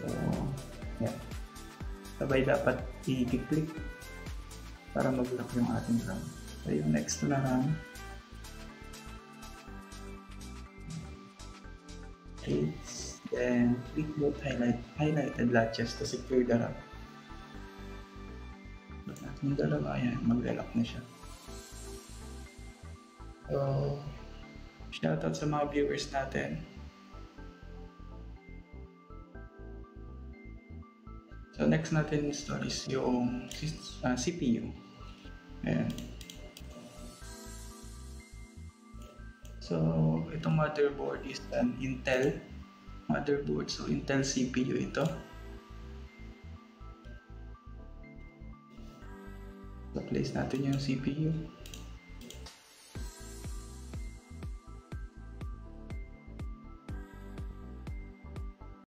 So, yan. Sabay dapat i-click para mag-lock yung ating RAM. So, yung next na RAM. Okay. Then, click both highlighted latches to secure the RAM. Ba't natin yung dalawa? Ayan, mag-lock na siya. So, shoutout sa mga viewers natin. So, next natin install is yung CPU. Ayan. So, itong motherboard is an Intel motherboard. So, Intel CPU ito. So, place natin yung CPU.